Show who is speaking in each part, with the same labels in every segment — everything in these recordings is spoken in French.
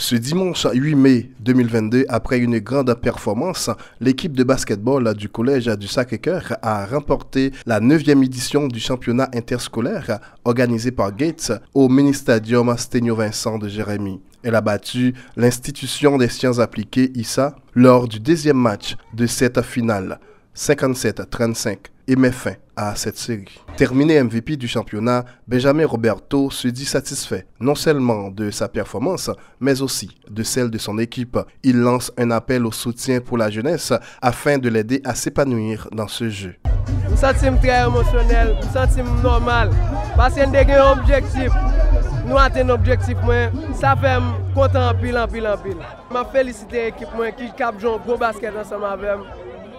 Speaker 1: Ce dimanche 8 mai 2022, après une grande performance, l'équipe de basketball du Collège du Sacré-Cœur a remporté la 9e édition du championnat interscolaire organisé par Gates au mini-stadium Sténio-Vincent de Jérémie. Elle a battu l'institution des sciences appliquées ISA lors du 2e match de cette finale, 57-35, et met fin à cette série. Terminé MVP du championnat, Benjamin Roberto se dit satisfait non seulement de sa performance, mais aussi de celle de son équipe. Il lance un appel au soutien pour la jeunesse afin de l'aider à s'épanouir dans ce jeu.
Speaker 2: Je me sens très émotionnel, je me sens normal, parce que nous avons un objectif. Nous atteignons l'objectif, ça fait content en pile. Je félicite l'équipe qui cap joué un gros basket ensemble avec moi.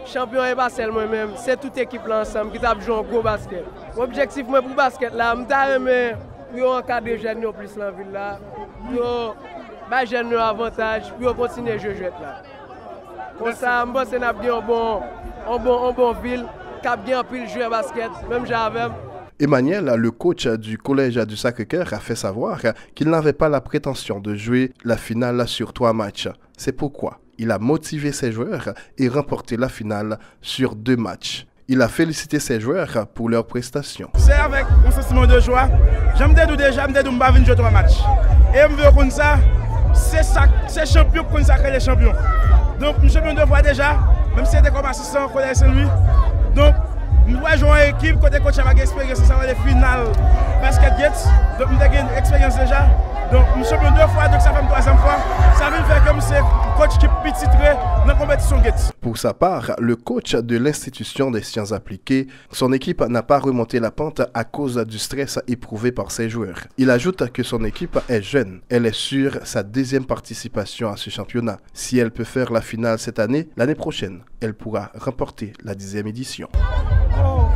Speaker 2: Champion et pas seulement moi-même, c'est toute l'équipe ensemble qui a joué un gros basket. L'objectif pour le basket là, je veux encadrer les jeunes plus dans la ville là, pour les jeunes avantage, pour continuer à jouer là. Comme ça, je pense que nous avons une bonne ville qui a bien pile jouer basket, même j'avais.
Speaker 1: Emmanuel, le coach du Collège du Sacré-Cœur, a fait savoir qu'il n'avait pas la prétention de jouer la finale sur 3 matchs. C'est pourquoi il a motivé ses joueurs et remporté la finale sur 2 matchs. Il a félicité ses joueurs pour leurs prestations.
Speaker 3: C'est avec un sentiment de joie. J'aime déjà, je ne vais pas jouer 3 matchs. Et je veux comme ça, c'est champion qui consacre les champions. Donc, je suis champion 2 fois déjà, même si c'était comme assistant au Collège Saint-Louis. Donc, je dois jouer en équipe, côté coach avec expérience dans les finales basket Gates. Donc, je j'ai une expérience déjà. Donc, je suis champion 2 fois, donc ça fait une 3e fois. Ça veut faire comme c'est coach qui est titré dans la compétition Gates.
Speaker 1: Pour sa part, le coach de l'Institution des sciences appliquées, son équipe n'a pas remonté la pente à cause du stress éprouvé par ses joueurs. Il ajoute que son équipe est jeune. Elle est sur sa 2e participation à ce championnat. Si elle peut faire la finale cette année, l'année prochaine, elle pourra remporter la 10e édition.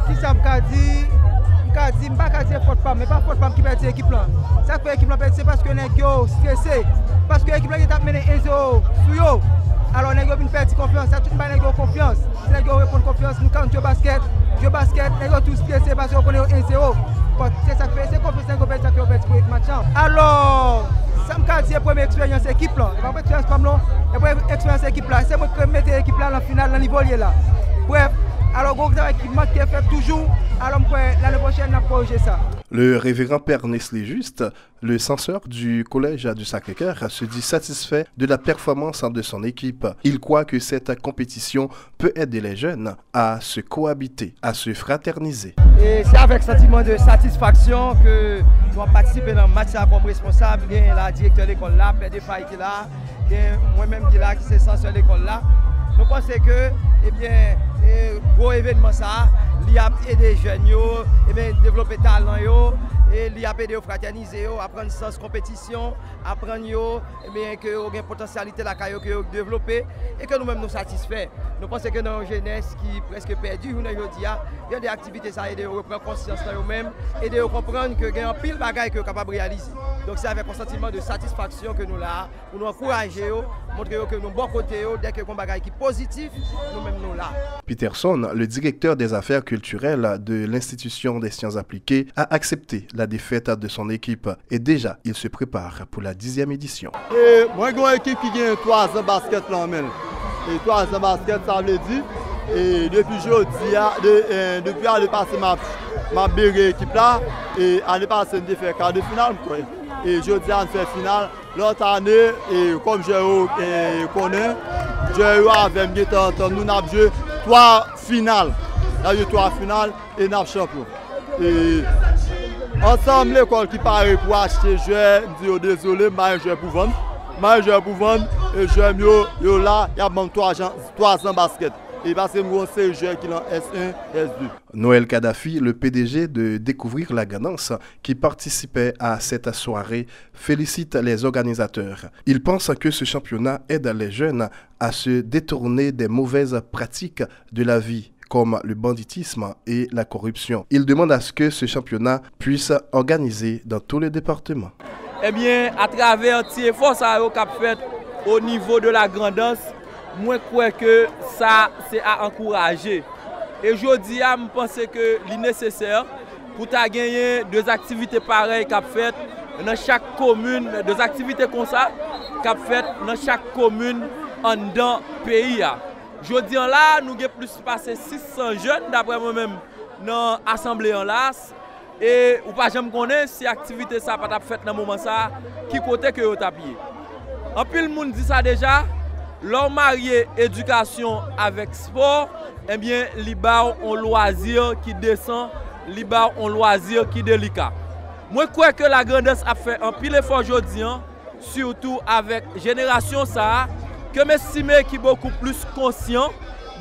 Speaker 4: Qui ça me dit? Je ne pas dire faute femme, mais pas faute femme qui perd l'équipe là. Ça fait l'équipe là perd, c'est parce que les gens stressés, parce que l'équipe là est mené 1-0 sur eux. Alors les gens perdent confiance, ça tout le monde a confiance. Si les gens répondent confiance, nous quand jouons basket, les gens tous stressés parce qu'on connaît 1-0. C'est ça que fait, c'est confiance qu'on perd, ça fait on perd pour le match. Alors, ça me dit la première expérience équipe là, la première expérience femme là, la première expérience équipe là, c'est moi qui mettre l'équipe là en finale dans le niveau là. Bref. Alors, qui est fait toujours, alors l'année prochaine, on a corrigé ça.
Speaker 1: Le révérend Père Nestlé Juste, le censeur du Collège du Sacré-Cœur, se dit satisfait de la performance de son équipe. Il croit que cette compétition peut aider les jeunes à se cohabiter, à se fraterniser.
Speaker 4: Et c'est avec sentiment de satisfaction que nous avons participé dans le match comme responsable. Il y a la directeur de l'école là, Père de Faye qui est là, moi-même qui est là, qui est censeur de l'école là. Nous pensons que, gros événement ça, il a aidé les jeunes, développer talent, et il a aidé à fraterniser, à prendre sens compétition, à apprendre que y a une potentialité là que développer et que nous-mêmes nous satisfaits. Nous pensons que dans une jeunesse qui est presque perdue, il y a des activités ça aide à reprendre conscience de eux-mêmes et de comprendre que y a un pile de bagages que nous sommes capables de réaliser. Donc c'est avec un sentiment de satisfaction que nous là, pour nous encourager, montrer que nous bon côté, dès que nous avons un bagage qui est positif, nous-mêmes nous là.
Speaker 1: Peterson, le directeur des affaires culturelles de l'Institution des sciences appliquées, a accepté la défaite de son équipe et déjà il se prépare pour la 10e édition.
Speaker 5: Moi j'ai une équipe qui gagne 3 ans basket là même. Et 3 ans basket ça veut dire et depuis jeudi depuis l'année passée m'a béré l'équipe là et l'année passée on a fait quart de finale quoi. Et jeudi on fait finale. L'autre année et comme je connais, je avec nous avons joué 3 finales. Nous avons joué 3 finales et nous avons champion. Et ensemble, l'école qui paraît pour acheter joueurs, je dis désolé, je joueur pour vendre. Je joueur pour vendre et je joueur là, il y a 3 ans basket. Et parce que nous avons joueurs qui sont S1, S2.
Speaker 1: Noël Kadhafi, le PDG de Découvrir la Gadance, qui participait à cette soirée, félicite les organisateurs. Il pense que ce championnat aide les jeunes à se détourner des mauvaises pratiques de la vie, comme le banditisme et la corruption. Il demande à ce que ce championnat puisse organiser dans tous les départements.
Speaker 2: Eh bien, à travers ces efforts qu'a fait au niveau de la grandance, moi je crois que ça c'est à encourager. Et je dis à me penser que c'est nécessaire pour gagner 2 activités pareilles qu'a fait dans chaque commune, 2 activités comme ça
Speaker 6: qu'a fait dans chaque commune en dans pays. Jodi là, nous avons plus passé 600 jeunes d'après moi-même dans l'assemblée en las. Et ou pas jamais connaître si activité ça pas fait dans moment ça qui côté que yo tapier. En pile monde dit ça déjà, l'on marié éducation avec sport, eh bien li ba on loisir qui descend, li ba on loisir qui délicat. Moi crois que la grandesse a fait un pile effort aujourd'hui, surtout avec génération ça que m'estimer qui beaucoup plus conscient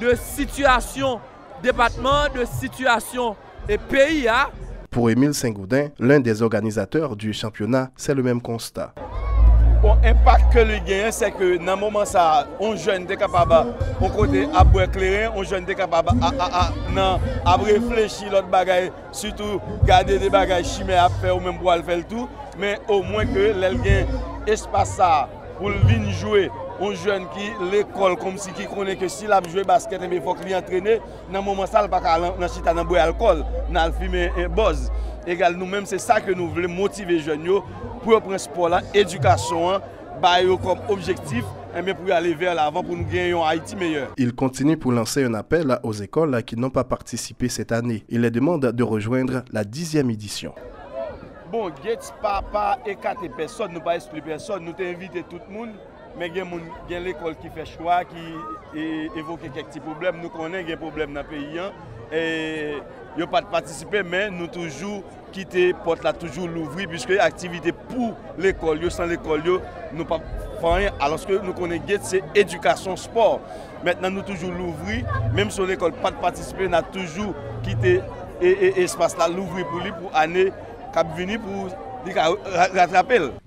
Speaker 6: de situation département, de situation et pays.
Speaker 1: Pour Émile Saint-Gaudin, l'un des organisateurs du championnat, c'est le même constat.
Speaker 7: Bon, impact que le gain, c'est que dans le moment ça, on jeune est capable, on côté à boire clairin, on jeune est capable à réfléchir l'autre bagaille, surtout garder des bagages chimères à faire ou même pour faire le tout, mais au moins que l'elle gagne espace ça pour venir jouer. Un jeune qui l'école comme si qui connaît que s'il a joué basket il faut qu'il entraîner dans moment ça pas dans chita dans boire alcool dans fumer un buzz égal nous-mêmes c'est ça que nous voulons motiver jeunes pour prendre sport là éducation ba yo comme objectif mais pour aller vers l'avant pour nous gagner un Haïti meilleur.
Speaker 1: Il continue pour lancer un appel aux écoles qui n'ont pas participé cette année. Il les demande de rejoindre la 10e édition.
Speaker 7: Bon, Gates pas écarter personne, nous pas expliquer personne, nous t'inviter tout le monde. Mais il y a l'école qui fait choix, qui évoque quelques petits problèmes. Nous connaissons des problèmes dans le pays. Et il n'y a pas de participer, mais nous toujours quitter la porte là, toujours l'ouvrir, puisque l'activité pour l'école, sans l'école, nous pas rien. Alors que nous connaissons c'est éducation, sport. Maintenant, nous toujours l'ouvrir, même sur l'école, pas de participer, nous avons toujours quitté l'espace là, l'ouvrir pour lui pour l'année qui venir pour.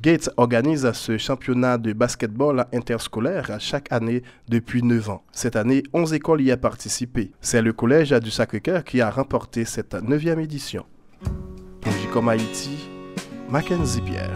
Speaker 1: Gates organise ce championnat de basketball interscolaire chaque année depuis 9 ans. Cette année, 11 écoles y ont participé. C'est le collège du Sacré-Cœur qui a remporté cette 9e édition. Pour JCOM Haïti, Mackenzie Pierre.